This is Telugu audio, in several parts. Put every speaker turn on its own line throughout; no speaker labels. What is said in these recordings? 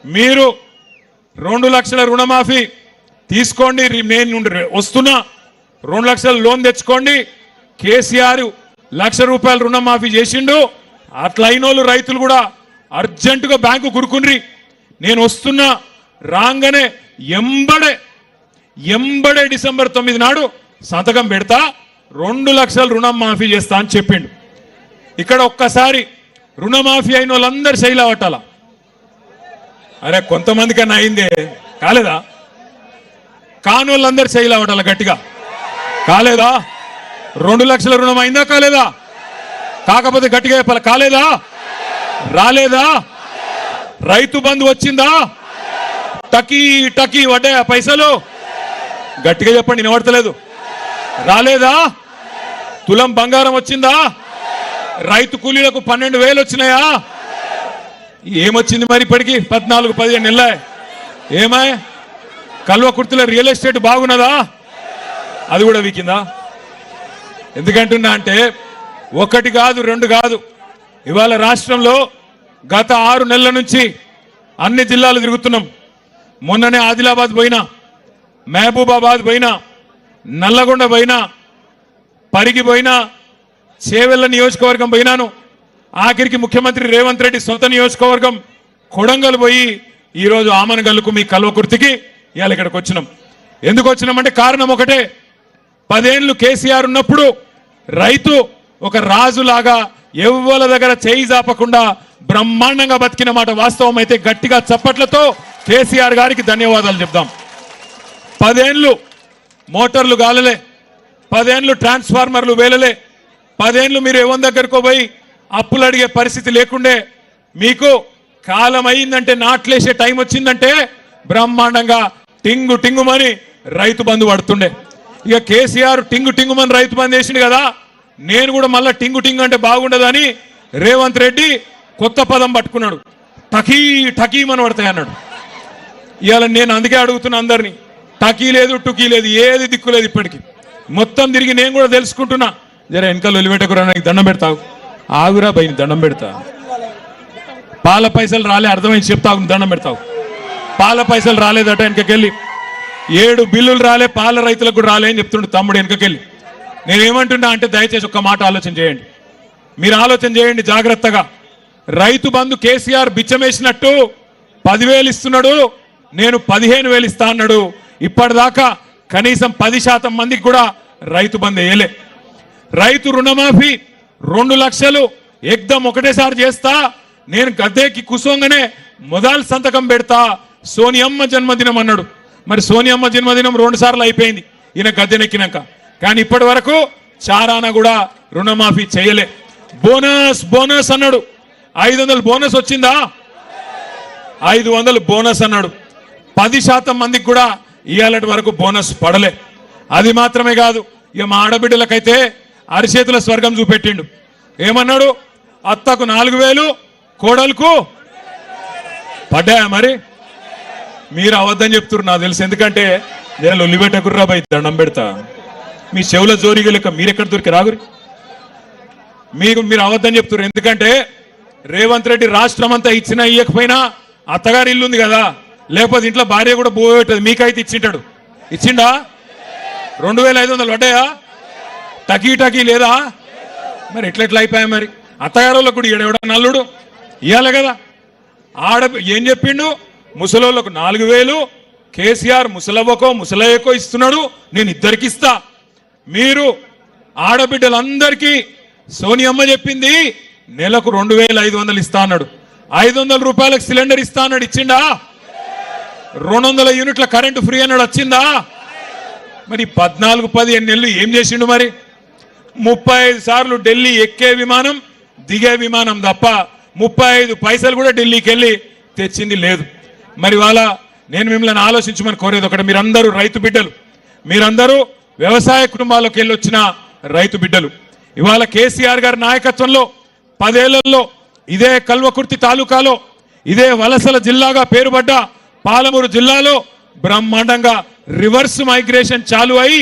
మీరు 2 లక్షల రుణమాఫీ తీసుకోండి, నేను వస్తున్నా 2 లక్షల లోన్ తెచ్చుకోండి. కేసీఆర్ 1 లక్ష రూపాయల రుణమాఫీ చేసిండు. అట్లయినోళ్ళు రైతులు కూడా అర్జెంటుగా బ్యాంకు కురుకుండ్రి, నేను వస్తున్నా, రాగానే ఎంబడే డిసెంబర్ 9 నాడు సంతకం పెడతా, 2 లక్షల రుణం మాఫీ చేస్తా అని చెప్పిండు. ఇక్కడ ఒక్కసారి రుణమాఫీ అయిన వాళ్ళందరూ శైలా పట్టాల. అరే కొంతమంది కన్నా అయిందే, కాలేదా? కాని వాళ్ళందరూ శైలా పట్టాల గట్టిగా. కాలేదా? 2 లక్షల రుణం అయిందా కాలేదా? కాకపోతే గట్టిగా చెప్పాలి, కాలేదా? రాలేదా? రైతు బంధు వచ్చిందా? టకీ టకీ వడ్డాయా పైసలు? గట్టిగా చెప్పండి, వినబడతలేదు. రాలేదా? తులం బంగారం వచ్చిందా? రైతు కూలీలకు 12,000 వచ్చినాయా? ఏమొచ్చింది మరి ఇప్పటికి? 14-15 నెలలే. ఏమాయ్ కల్వకుర్తిలో రియల్ ఎస్టేట్ బాగున్నదా? అది కూడా వీకిందా? ఎందుకంటున్నా అంటే 1 కాదు 2 కాదు, ఇవాళ రాష్ట్రంలో గత 6 నెలల నుంచి అన్ని జిల్లాలు తిరుగుతున్నాం. మొన్ననే ఆదిలాబాద్ పోయినా, మహబూబాబాద్ పోయినా, నల్లగొండ పోయినా, పరిగి పోయినా, చేవెళ్ల నియోజకవర్గం పోయినాను. ఆఖరికి ముఖ్యమంత్రి రేవంత్ రెడ్డి సొంత నియోజకవర్గం కొడంగల్ పోయి ఈరోజు ఆమనగల్లుకు మీ కల్వకుర్తికి ఇవాళ ఇక్కడికి వచ్చినాం. ఎందుకు వచ్చినామంటే కారణం ఒకటే, 10 ఏళ్ళు కేసీఆర్ ఉన్నప్పుడు రైతు ఒక రాజులాగా ఎవ్వల దగ్గర చేయి జాపకుండా బ్రహ్మాండంగా బతికిన మాట వాస్తవం అయితే గట్టిగా చప్పట్లతో కేసీఆర్ గారికి ధన్యవాదాలు చెప్దాం. 10 ఏళ్ళు మోటార్లు గాలలే, 10 ఏళ్ళు ట్రాన్స్ఫార్మర్లు వేలలే, 10 ఏళ్ళు మీరు ఎవరి దగ్గరకు పోయి అప్పులు అడిగే పరిస్థితి లేకుండే. మీకు కాలం అయిందంటే, నాట్లేసే టైం వచ్చిందంటే బ్రహ్మాండంగా టింగు టింగుమని రైతు బంధు పడుతుండే. ఇక కేసీఆర్ టింగు టింగుమని రైతు బంధు వేసిండు కదా, నేను కూడా మళ్ళీ టింగు టింగు అంటే బాగుండదని రేవంత్ రెడ్డి కొత్త పదం పట్టుకున్నాడు, టకీ టకీమని పడతాయి అన్నాడు. ఇవాళ నేను అందుకే అడుగుతున్నా అందరినీ, టకీ లేదు టుకీ లేదు, ఏది దిక్కు లేదు. ఇప్పటికి మొత్తం తిరిగి నేను కూడా తెలుసుకుంటున్నా. జర వెనకాల ఒలిపెట్టకురా, నాకు దండం పెడతావు, ఆగురా బయట దండం పెడతా. పాల పైసలు రాలే, అర్థమైంది చెప్తావు, దండం పెడతావు. పాల పైసలు రాలేదట వెనకకెళ్ళి, 7 బిల్లులు రాలే, పాల రైతులకు కూడా రాలే అని చెప్తుండే తమ్ముడు వెనకకెళ్ళి. నేనేమంటున్నా అంటే దయచేసి ఒక్క మాట ఆలోచన చేయండి, మీరు ఆలోచన చేయండి జాగ్రత్తగా. రైతు బంధు కేసీఆర్ బిచ్చమేసినట్టు 10,000 ఇస్తున్నాడు, నేను 15,000 ఇస్తా అన్నాడు. ఇప్పటిదాకా కనీసం 10% మందికి కూడా రైతు బంధు వేయలే. రైతు రుణమాఫీ 2 లక్షలు ఎగ్దం ఒకటేసారి చేస్తా, నేను గద్దెకి కుసోంగానే మొదలు సంతకం పెడతా, సోనియమ్మ జన్మదినం అన్నాడు. మరి సోనియమ్మ జన్మదినం 2 సార్లు అయిపోయింది ఈయన గద్దెనెక్కినాక, కానీ ఇప్పటి వరకు చారాన కూడా రుణమాఫీ చేయలే. బోనస్ బోనస్ అన్నాడు, 500 బోనస్ వచ్చిందా? 500 బోనస్ అన్నాడు. 10% మందికి కూడా ఇవాళటి వరకు బోనస్ పడలే. అది మాత్రమే కాదు, ఇక మా ఆడబిడ్డలకైతే అరిచేతుల స్వర్గం చూపెట్టిండు. ఏమన్నాడు? అత్తకు 4,000, కోడలకు పడ్డాయా? మరి మీరు అవద్దని చెప్తున్నారు నాకు తెలుసు, ఎందుకంటే నేను ఒలిపెట్టకుర్రా బై దండం పెడతా. మీ చెవుల జోరిగా లెక్క మీరెక్కడ దొరికి రాగురి, మీరు అవద్దని చెప్తున్నారు. ఎందుకంటే రేవంత్ రెడ్డి రాష్ట్రం అంతా ఇచ్చినా ఇయ్యకపోయినా అత్తగారి ఇల్లు ఉంది కదా, లేకపోతే ఇంట్లో భార్య కూడా పోయేటది. మీకైతే ఇచ్చింటాడు, ఇచ్చిండా? 2,500 పడ్డాయా? టకీ టకీ లేదా? మరి ఎట్లా అయిపోయా? మరి అత్తగారులకు కూడా ఈడెవడ నల్లుడు ఇవ్వాలి కదా. ఏం చెప్పిండు? ముసలోళ్ళకు 4,000, కేసీఆర్ ముసలవ్వకో ముసలయ్యకో ఇస్తున్నాడు, నేను ఇద్దరికి ఇస్తా. మీరు ఆడబిడ్డలందరికీ సోనియమ్మ చెప్పింది నెలకు 2,500 ఇస్తా అన్నాడు. 500 రూపాయలకు సిలిండర్ ఇస్తా అన్నాడు, ఇచ్చిండా? 200 యూనిట్ల కరెంటు ఫ్రీ అన్నాడు, వచ్చిందా? మరి 14-15 నెలలు ఏం చేసిండు? మరి 35 సార్లు ఢిల్లీ ఎక్కే విమానం దిగే విమానం తప్ప 35 పైసలు కూడా ఢిల్లీకి వెళ్ళి తెచ్చింది లేదు. మరి వాళ్ళ నేను మిమ్మల్ని ఆలోచించమని కోరేది ఒకటి, మీరందరూ రైతు బిడ్డలు, మీరందరూ వ్యవసాయ కుటుంబాలకు వెళ్ళి వచ్చిన రైతు బిడ్డలు. ఇవాళ కేసీఆర్ గారి నాయకత్వంలో 10 ఏళ్లలో ఇదే కల్వకుర్తి తాలూకాలో, ఇదే వలసల జిల్లాగా పేరుపడ్డ పాలమూరు జిల్లాలో బ్రహ్మాండంగా రివర్స్ మైగ్రేషన్ చాలు అయి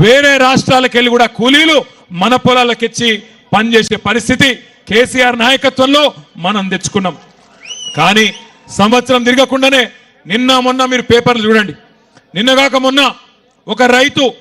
వేరే రాష్ట్రాలకు వెళ్ళి కూడా కూలీలు మన పొలాలకెచ్చి పనిచేసే పరిస్థితి కేసీఆర్ నాయకత్వంలో మనం తెచ్చుకున్నాం. కానీ సంవత్సరం తిరగకుండానే నిన్న మొన్న మీరు పేపర్లు చూడండి, నిన్నగాక మొన్న ఒక రైతు